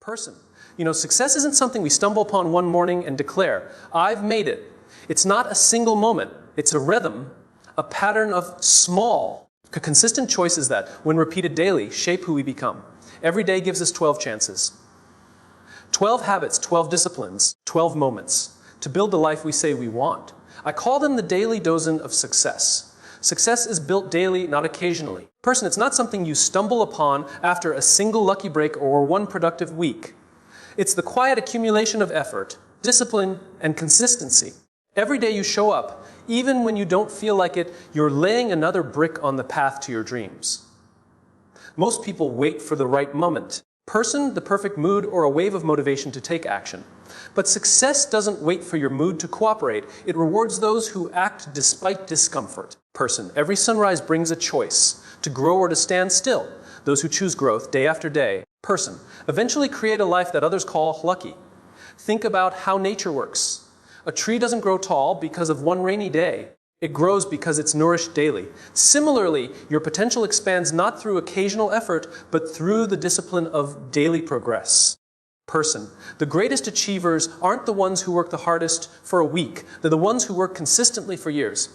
Person. Success isn't something we stumble upon one morning and declare, I've made it. It's not a single moment. It's a rhythm, a pattern of small, consistent choices that, when repeated daily, shape who we become. Every day gives us 12 chances. 12 habits, 12 disciplines, 12 moments to build the life we say we want. I call them the daily dozen of success. Success is built daily, not occasionally. Person, it's not something you stumble upon after a single lucky break or one productive week. It's the quiet accumulation of effort, discipline, and consistency. Every day you show up, even when you don't feel like it, you're laying another brick on the path to your dreams. Most people wait for the right moment. Person, the perfect mood, or a wave of motivation to take action. But success doesn't wait for your mood to cooperate. It rewards those who act despite discomfort. Person, every sunrise brings a choice, to grow or to stand still. Those who choose growth day after day. Person, eventually create a life that others call lucky. Think about how nature works. A tree doesn't grow tall because of one rainy day. It grows because it's nourished daily. Similarly, your potential expands not through occasional effort, but through the discipline of daily progress. Person, the greatest achievers aren't the ones who work the hardest for a week. They're the ones who work consistently for years.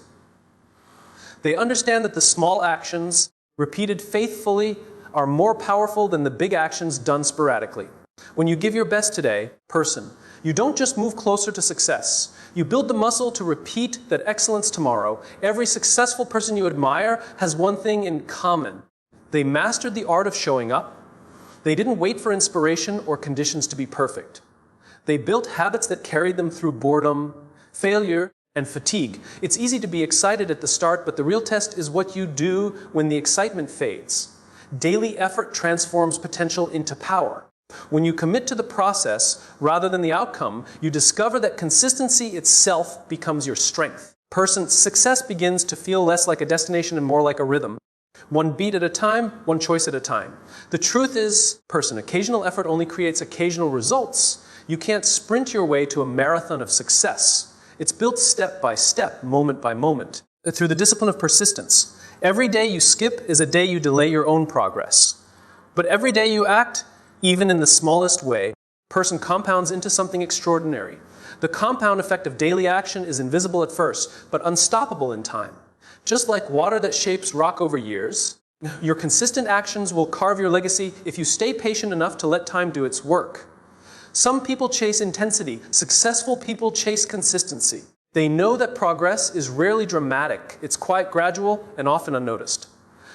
They understand that the small actions, repeated faithfully, are more powerful than the big actions done sporadically. When you give your best today, person, you don't just move closer to success. You build the muscle to repeat that excellence tomorrow. Every successful person you admire has one thing in common. They mastered the art of showing up. They didn't wait for inspiration or conditions to be perfect. They built habits that carried them through boredom, failure, and fatigue. It's easy to be excited at the start, but the real test is what you do when the excitement fades. Daily effort transforms potential into power. When you commit to the process rather than the outcome, you discover that consistency itself becomes your strength. Person, success begins to feel less like a destination and more like a rhythm. One beat at a time, one choice at a time. The truth is, person, occasional effort only creates occasional results. You can't sprint your way to a marathon of success. It's built step by step, moment by moment, through the discipline of persistence. Every day you skip is a day you delay your own progress. But every day you act, even in the smallest way, person compounds into something extraordinary. The compound effect of daily action is invisible at first, but unstoppable in time. Just like water that shapes rock over years, your consistent actions will carve your legacy if you stay patient enough to let time do its work. Some people chase intensity. Successful people chase consistency. They know that progress is rarely dramatic. It's quite gradual and often unnoticed.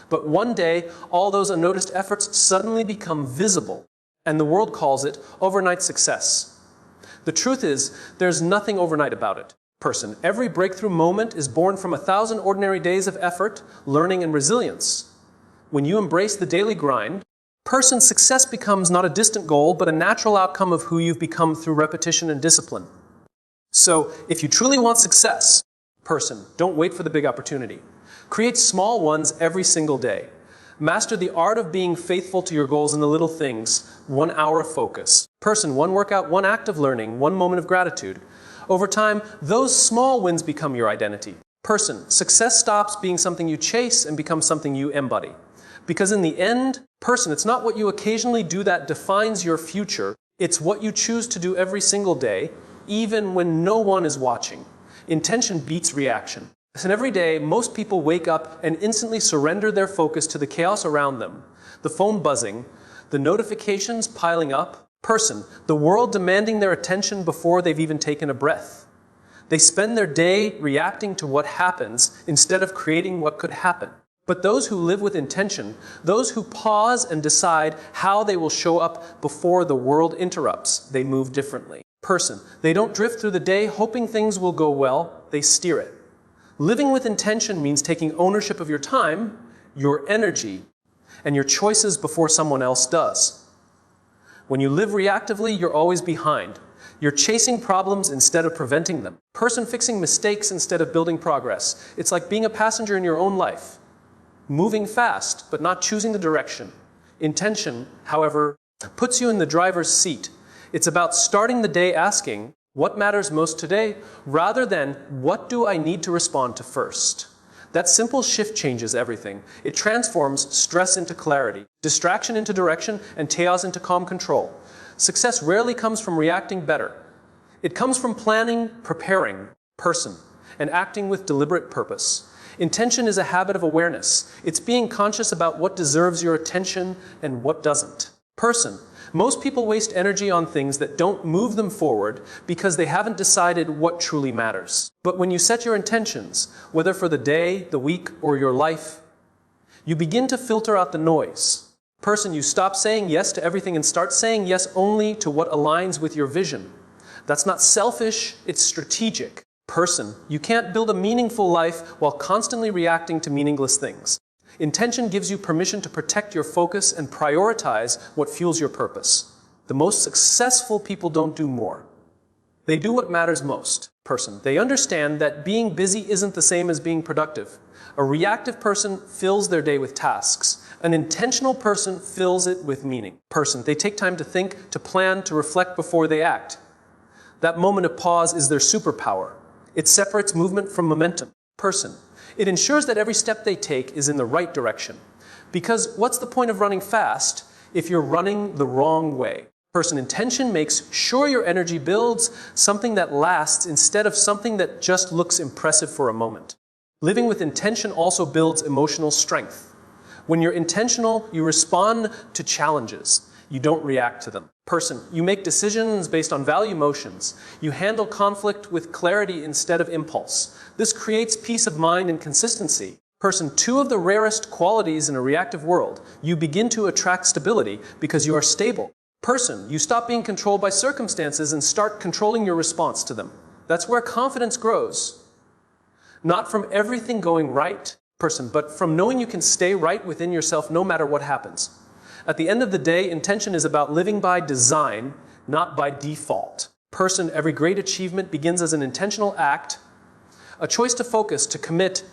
But one day, all those unnoticed efforts suddenly become visible. And the world calls it overnight success. The truth is, there's nothing overnight about it. Person, every breakthrough moment is born from 1,000 ordinary days of effort, learning, and resilience. When you embrace the daily grind, person, success becomes not a distant goal, but a natural outcome of who you've become through repetition and discipline. So, if you truly want success, person, don't wait for the big opportunity. Create small ones every single day. Master the art of being faithful to your goals in the little things. 1 hour of focus. Person, 1 workout, 1 act of learning, 1 moment of gratitude. Over time, those small wins become your identity. Person, success stops being something you chase and becomes something you embody. Because in the end, person, it's not what you occasionally do that defines your future. It's what you choose to do every single day, even when no one is watching. Intention beats reaction. And every day, most people wake up and instantly surrender their focus to the chaos around them. The phone buzzing, the notifications piling up. Person, the world demanding their attention before they've even taken a breath. They spend their day reacting to what happens instead of creating what could happen. But those who live with intention, those who pause and decide how they will show up before the world interrupts, they move differently. Person, they don't drift through the day hoping things will go well, they steer it. Living with intention means taking ownership of your time, your energy, and your choices before someone else does. When you live reactively, you're always behind. You're chasing problems instead of preventing them. Person, fixing mistakes instead of building progress. It's like being a passenger in your own life. Moving fast, but not choosing the direction. Intention, however, puts you in the driver's seat. It's about starting the day asking, what matters most today, rather than what do I need to respond to first? That simple shift changes everything. It transforms stress into clarity, distraction into direction, and chaos into calm control. Success rarely comes from reacting better. It comes from planning, preparing, person, and acting with deliberate purpose. Intention is a habit of awareness. It's being conscious about what deserves your attention and what doesn't. Person. Most people waste energy on things that don't move them forward because they haven't decided what truly matters. But when you set your intentions, whether for the day, the week, or your life, you begin to filter out the noise. Person. You stop saying yes to everything and start saying yes only to what aligns with your vision. That's not selfish, it's strategic. Person. You can't build a meaningful life while constantly reacting to meaningless things. Intention gives you permission to protect your focus and prioritize what fuels your purpose. The most successful people don't do more. They do what matters most. Person. They understand that being busy isn't the same as being productive. A reactive person fills their day with tasks. An intentional person fills it with meaning. Person. They take time to think, to plan, to reflect before they act. That moment of pause is their superpower. It separates movement from momentum. Person. It ensures that every step they take is in the right direction. Because what's the point of running fast if you're running the wrong way? Person. Intention makes sure your energy builds something that lasts instead of something that just looks impressive for a moment. Living with intention also builds emotional strength. When you're intentional, you respond to challenges. You don't react to them. Person. You make decisions based on value emotions. You handle conflict with clarity instead of impulse. This creates peace of mind and consistency. Person. Two of the rarest qualities in a reactive world. You begin to attract stability because you are stable. Person. You stop being controlled by circumstances and start controlling your response to them. That's where confidence grows. Not from everything going right, person, but from knowing you can stay right within yourself no matter what happens. At the end of the day, intention is about living by design, not by default. Person. Every great achievement begins as an intentional act, a choice to focus, to commit,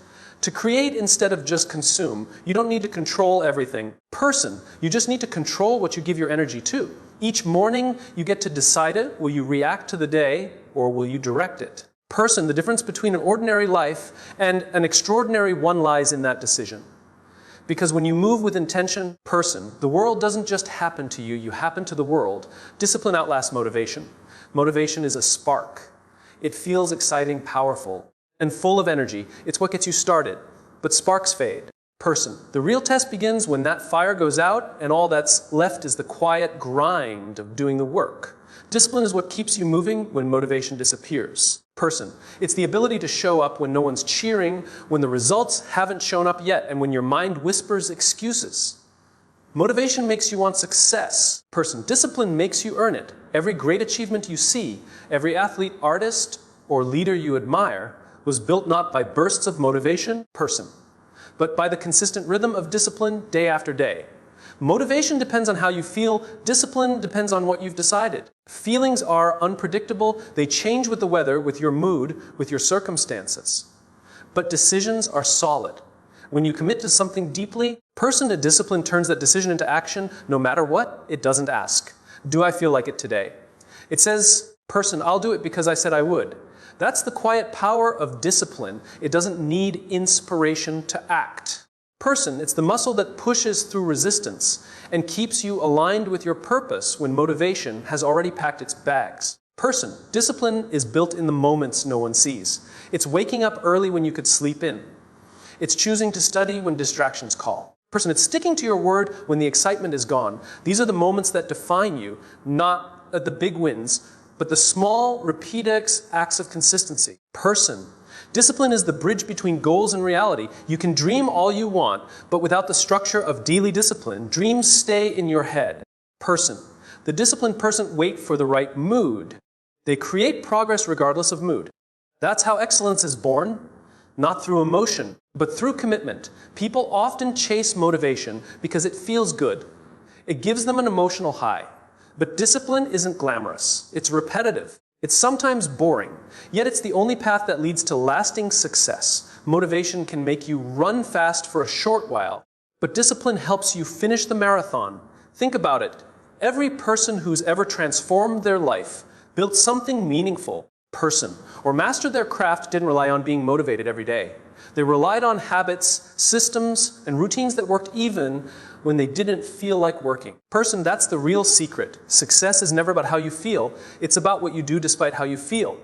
to create instead of just consume. You don't need to control everything. Person. You just need to control what you give your energy to. Each morning, you get to decide it. Will you react to the day, or will you direct it? Person. The difference between an ordinary life and an extraordinary one lies in that decision. Because when you move with intention, person, the world doesn't just happen to you, you happen to the world. Discipline outlasts motivation. Motivation is a spark. It feels exciting, powerful, and full of energy. It's what gets you started. But sparks fade. Person. The real test begins when that fire goes out and all that's left is the quiet grind of doing the work. Discipline is what keeps you moving when motivation disappears. Person. It's the ability to show up when no one's cheering, when the results haven't shown up yet, and when your mind whispers excuses. Motivation makes you want success. Person. Discipline makes you earn it. Every great achievement you see, every athlete, artist, or leader you admire was built not by bursts of motivation, person, but by the consistent rhythm of discipline day after day. Motivation depends on how you feel. Discipline depends on what you've decided. Feelings are unpredictable. They change with the weather, with your mood, with your circumstances. But decisions are solid. When you commit to something deeply, person to discipline turns that decision into action. No matter what, it doesn't ask, do I feel like it today? It says, person, I'll do it because I said I would. That's the quiet power of discipline. It doesn't need inspiration to act. Person, it's the muscle that pushes through resistance and keeps you aligned with your purpose when motivation has already packed its bags. Person, discipline is built in the moments no one sees. It's waking up early when you could sleep in. It's choosing to study when distractions call. Person, it's sticking to your word when the excitement is gone. These are the moments that define you, not the big wins, but the small, repeated acts of consistency. Person, discipline is the bridge between goals and reality. You can dream all you want, but without the structure of daily discipline, dreams stay in your head. Person, the disciplined person wait for the right mood. They create progress regardless of mood. That's how excellence is born, not through emotion, but through commitment. People often chase motivation because it feels good. It gives them an emotional high. But discipline isn't glamorous. It's repetitive. It's sometimes boring, yet it's the only path that leads to lasting success. Motivation can make you run fast for a short while, but discipline helps you finish the marathon. Think about it. Every person who's ever transformed their life, built something meaningful, person, or mastered their craft didn't rely on being motivated every day. They relied on habits, systems, and routines that worked even when they didn't feel like working. Person, that's the real secret. Success is never about how you feel. It's about what you do despite how you feel.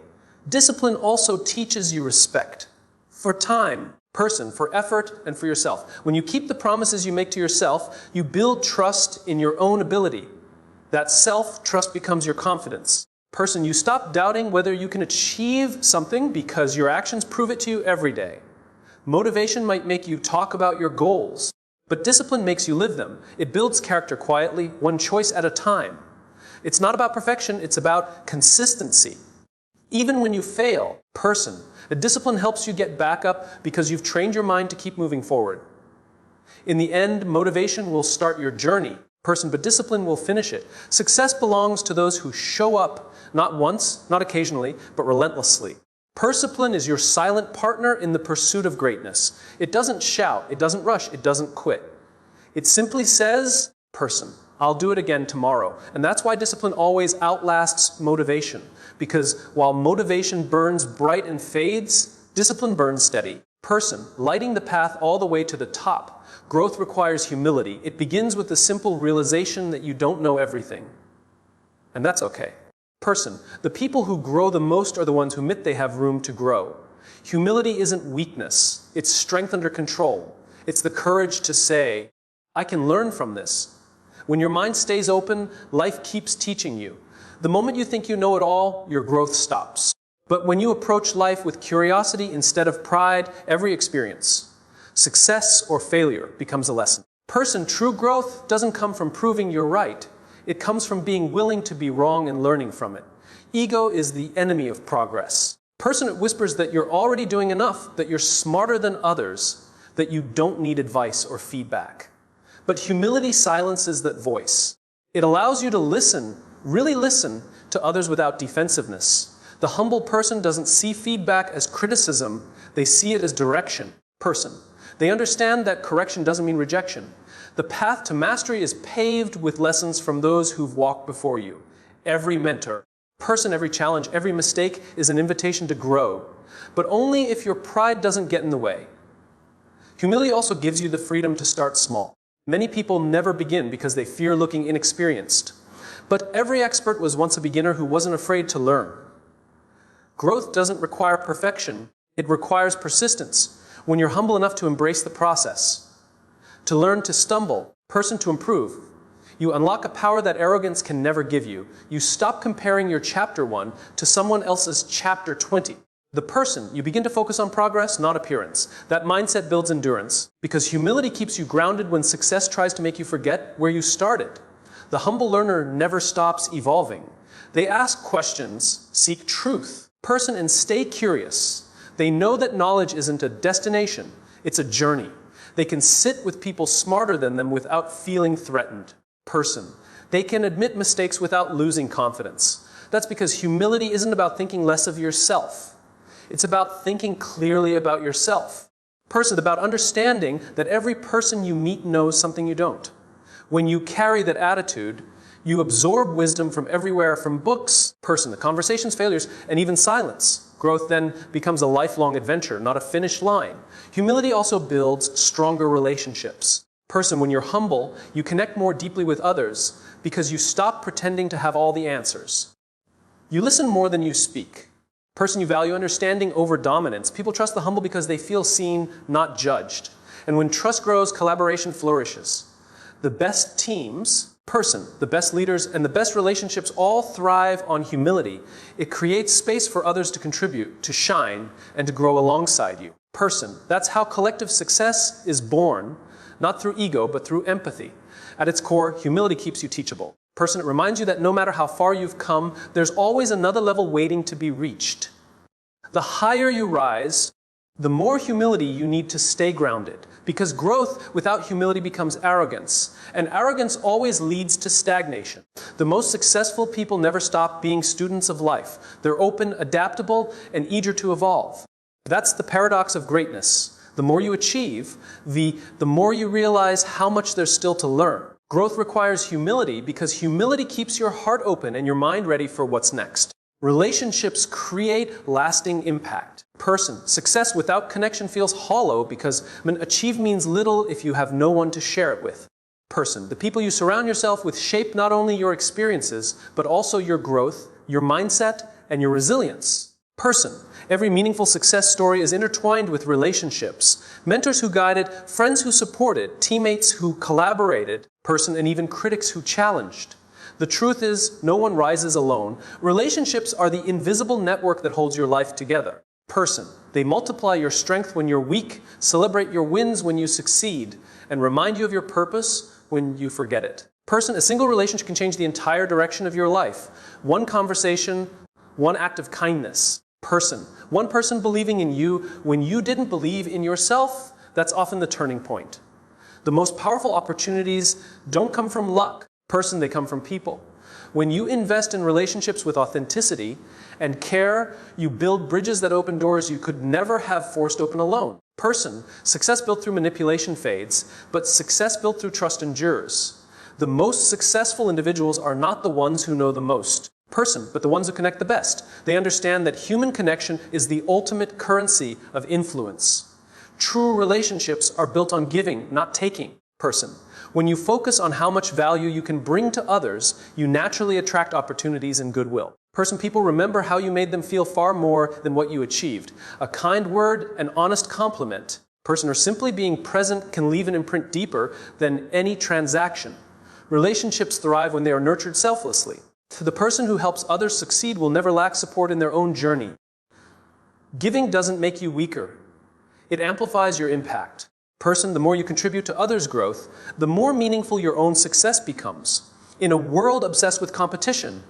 Discipline also teaches you respect for time, person, for effort, and for yourself. When you keep the promises you make to yourself, you build trust in your own ability. That self-trust becomes your confidence. Person, you stop doubting whether you can achieve something because your actions prove it to you every day. Motivation might make you talk about your goals, but discipline makes you live them. It builds character quietly, one choice at a time. It's not about perfection, it's about consistency. Even when you fail, person, a discipline helps you get back up because you've trained your mind to keep moving forward. In the end, motivation will start your journey, person, but discipline will finish it. Success belongs to those who show up, not once, not occasionally, but relentlessly. Discipline is your silent partner in the pursuit of greatness. It doesn't shout, it doesn't rush, it doesn't quit. It simply says, person, I'll do it again tomorrow. And that's why discipline always outlasts motivation. Because while motivation burns bright and fades, discipline burns steady. Person, lighting the path all the way to the top. Growth requires humility. It begins with the simple realization that you don't know everything. And that's okay. Person, the people who grow the most are the ones who admit they have room to grow. Humility isn't weakness, it's strength under control. It's the courage to say, I can learn from this. When your mind stays open, life keeps teaching you. The moment you think you know it all, your growth stops. But when you approach life with curiosity instead of pride, every experience, success or failure becomes a lesson. Person, true growth doesn't come from proving you're right. It comes from being willing to be wrong and learning from it. Ego is the enemy of progress. Person, it whispers that you're already doing enough, that you're smarter than others, that you don't need advice or feedback. But humility silences that voice. It allows you to listen, really listen, to others without defensiveness. The humble person doesn't see feedback as criticism, they see it as direction. Person, they understand that correction doesn't mean rejection. The path to mastery is paved with lessons from those who've walked before you. Every mentor, person, every challenge, every mistake is an invitation to grow, but only if your pride doesn't get in the way. Humility also gives you the freedom to start small. Many people never begin because they fear looking inexperienced. But every expert was once a beginner who wasn't afraid to learn. Growth doesn't require perfection. It requires persistence when you're humble enough to embrace the process. To learn to stumble, person, to improve. You unlock a power that arrogance can never give you. You stop comparing your chapter 1 to someone else's chapter 20. The person, you begin to focus on progress, not appearance. That mindset builds endurance, because humility keeps you grounded when success tries to make you forget where you started. The humble learner never stops evolving. They ask questions, seek truth. Person, and stay curious. They know that knowledge isn't a destination, it's a journey. They can sit with people smarter than them without feeling threatened. Person, they can admit mistakes without losing confidence. That's because humility isn't about thinking less of yourself. It's about thinking clearly about yourself. Person, about understanding that every person you meet knows something you don't. When you carry that attitude, you absorb wisdom from everywhere, from books, person, the conversations, failures, and even silence. Growth then becomes a lifelong adventure, not a finish line. Humility also builds stronger relationships. Person, when you're humble, you connect more deeply with others because you stop pretending to have all the answers. You listen more than you speak. Person, you value understanding over dominance. People trust the humble because they feel seen, not judged. And when trust grows, collaboration flourishes. The best teams, person, the best leaders, and the best relationships all thrive on humility. It creates space for others to contribute, to shine, and to grow alongside you. Person, that's how collective success is born, not through ego, but through empathy. At its core, humility keeps you teachable. Person, it reminds you that no matter how far you've come, there's always another level waiting to be reached. The higher you rise, the more humility you need to stay grounded. Because growth without humility becomes arrogance. And arrogance always leads to stagnation. The most successful people never stop being students of life. They're open, adaptable, and eager to evolve. That's the paradox of greatness. The more you achieve, the more you realize how much there's still to learn. Growth requires humility because humility keeps your heart open and your mind ready for what's next. Relationships create lasting impact. Person, success without connection feels hollow because achieve means little if you have no one to share it with. Person, the people you surround yourself with shape not only your experiences, but also your growth, your mindset, and your resilience. Person, every meaningful success story is intertwined with relationships. Mentors who guided, friends who supported, teammates who collaborated, person, and even critics who challenged. The truth is, no one rises alone. Relationships are the invisible network that holds your life together. Person, they multiply your strength when you're weak, celebrate your wins when you succeed, and remind you of your purpose when you forget it. Person, a single relationship can change the entire direction of your life. One conversation, one act of kindness. Person, one person believing in you when you didn't believe in yourself, that's often the turning point. The most powerful opportunities don't come from luck. Person, they come from people. When you invest in relationships with authenticity and care, you build bridges that open doors you could never have forced open alone. Person, success built through manipulation fades, but success built through trust endures. The most successful individuals are not the ones who know the most. Person, but the ones who connect the best. They understand that human connection is the ultimate currency of influence. True relationships are built on giving, not taking. Person, when you focus on how much value you can bring to others, you naturally attract opportunities and goodwill. Person, people remember how you made them feel far more than what you achieved. A kind word, an honest compliment, person, or simply being present can leave an imprint deeper than any transaction. Relationships thrive when they are nurtured selflessly. The person who helps others succeed will never lack support in their own journey. Giving doesn't make you weaker. It amplifies your impact. Person, the more you contribute to others' growth, the more meaningful your own success becomes. In a world obsessed with competition,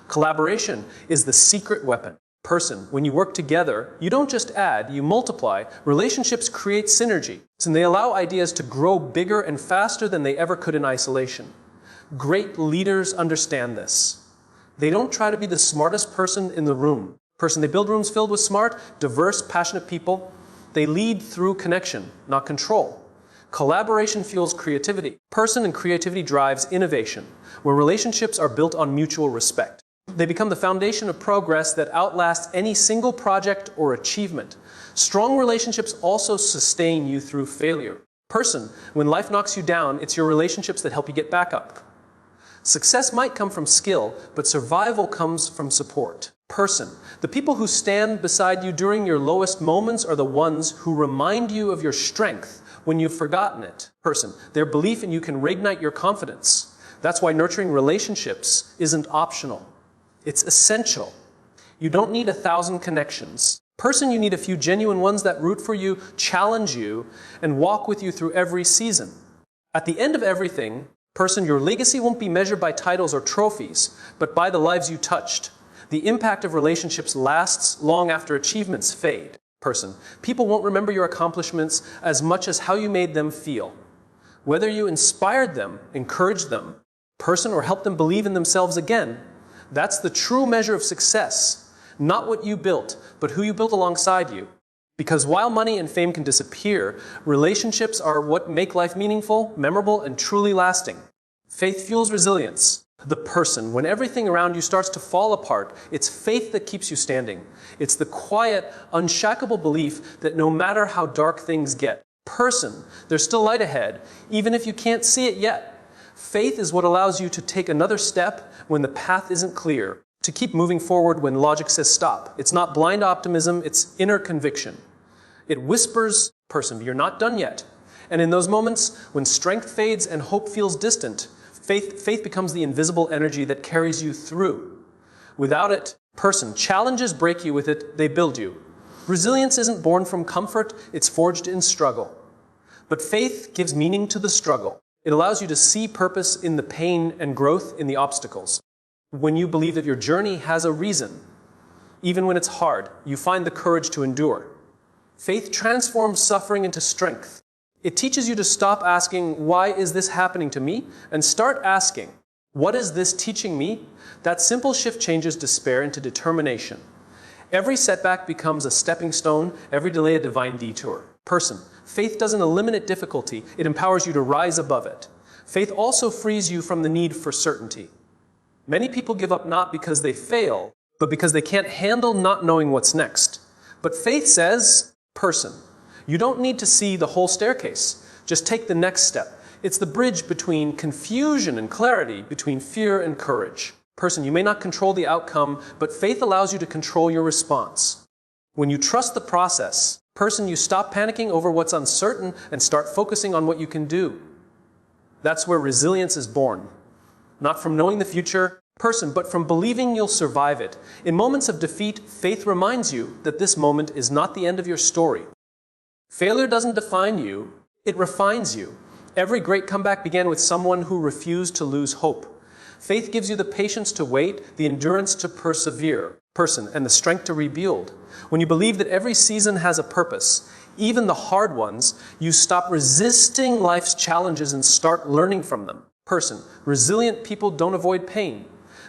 collaboration is the secret weapon. Person, when you work together, you don't just add, you multiply. Relationships create synergy, and they allow ideas to grow bigger and faster than they ever could in isolation. Great leaders understand this. They don't try to be the smartest person in the room. Person, they build rooms filled with smart, diverse, passionate people. They lead through connection, not control. Collaboration fuels creativity. Person, and creativity drives innovation, where relationships are built on mutual respect. They become the foundation of progress that outlasts any single project or achievement. Strong relationships also sustain you through failure. Person, when life knocks you down, it's your relationships that help you get back up. Success might come from skill, but survival comes from support. Person, the people who stand beside you during your lowest moments are the ones who remind you of your strength when you've forgotten it. Person, their belief in you can reignite your confidence. That's why nurturing relationships isn't optional. It's essential. You don't need 1,000 connections. Person, you need a few genuine ones that root for you, challenge you, and walk with you through every season. At the end of everything, person, your legacy won't be measured by titles or trophies, but by the lives you touched. The impact of relationships lasts long after achievements fade. Person, people won't remember your accomplishments as much as how you made them feel. Whether you inspired them, encouraged them, person, or helped them believe in themselves again, that's the true measure of success. Not what you built, but who you built alongside you. Because while money and fame can disappear, relationships are what make life meaningful, memorable, and truly lasting. Faith fuels resilience. The person, when everything around you starts to fall apart, it's faith that keeps you standing. It's the quiet, unshakable belief that no matter how dark things get, person, there's still light ahead, even if you can't see it yet. Faith is what allows you to take another step when the path isn't clear, to keep moving forward when logic says stop. It's not blind optimism, it's inner conviction. It whispers, person, you're not done yet. And in those moments, when strength fades and hope feels distant, faith becomes the invisible energy that carries you through. Without it, person, challenges break you, with it, they build you. Resilience isn't born from comfort, it's forged in struggle. But faith gives meaning to the struggle. It allows you to see purpose in the pain and growth in the obstacles. When you believe that your journey has a reason, even when it's hard, you find the courage to endure. Faith transforms suffering into strength. It teaches you to stop asking, why is this happening to me? And start asking, what is this teaching me? That simple shift changes despair into determination. Every setback becomes a stepping stone, every delay a divine detour. Person, faith doesn't eliminate difficulty, it empowers you to rise above it. Faith also frees you from the need for certainty. Many people give up not because they fail, but because they can't handle not knowing what's next. But faith says, person. You don't need to see the whole staircase. Just take the next step. It's the bridge between confusion and clarity, between fear and courage. Person, you may not control the outcome, but faith allows you to control your response. When you trust the process, person, you stop panicking over what's uncertain and start focusing on what you can do. That's where resilience is born. Not from knowing the future, person, but from believing you'll survive it. In moments of defeat, faith reminds you that this moment is not the end of your story. Failure doesn't define you, it refines you. Every great comeback began with someone who refused to lose hope. Faith gives you the patience to wait, the endurance to persevere, person, and the strength to rebuild. When you believe that every season has a purpose, even the hard ones, you stop resisting life's challenges and start learning from them. Person, resilient people don't avoid pain.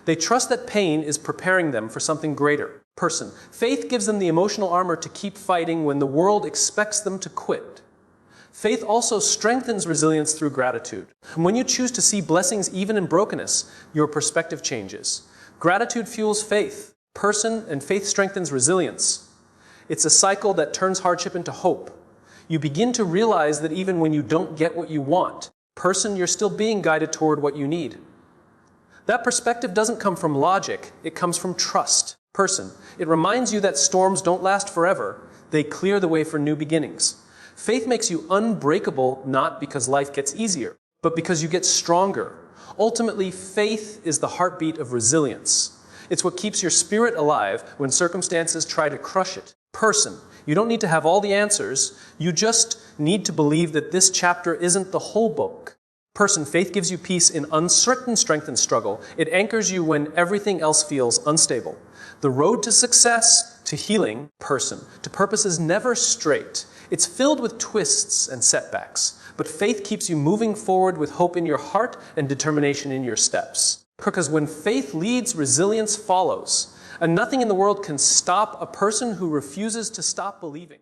They trust that pain is preparing them for something greater. Person, faith gives them the emotional armor to keep fighting when the world expects them to quit. Faith also strengthens resilience through gratitude. And when you choose to see blessings even in brokenness, your perspective changes. Gratitude fuels faith. Person, and faith strengthens resilience. It's a cycle that turns hardship into hope. You begin to realize that even when you don't get what you want, person, you're still being guided toward what you need. That perspective doesn't come from logic, it comes from trust. Person, it reminds you that storms don't last forever, they clear the way for new beginnings. Faith makes you unbreakable not because life gets easier, but because you get stronger. Ultimately, faith is the heartbeat of resilience. It's what keeps your spirit alive when circumstances try to crush it. Person, you don't need to have all the answers, you just need to believe that this chapter isn't the whole book. Person, faith gives you peace in uncertain strength and struggle. It anchors you when everything else feels unstable. The road to success, to healing, person, to purpose is never straight. It's filled with twists and setbacks. But faith keeps you moving forward with hope in your heart and determination in your steps. Because when faith leads, resilience follows. And nothing in the world can stop a person who refuses to stop believing.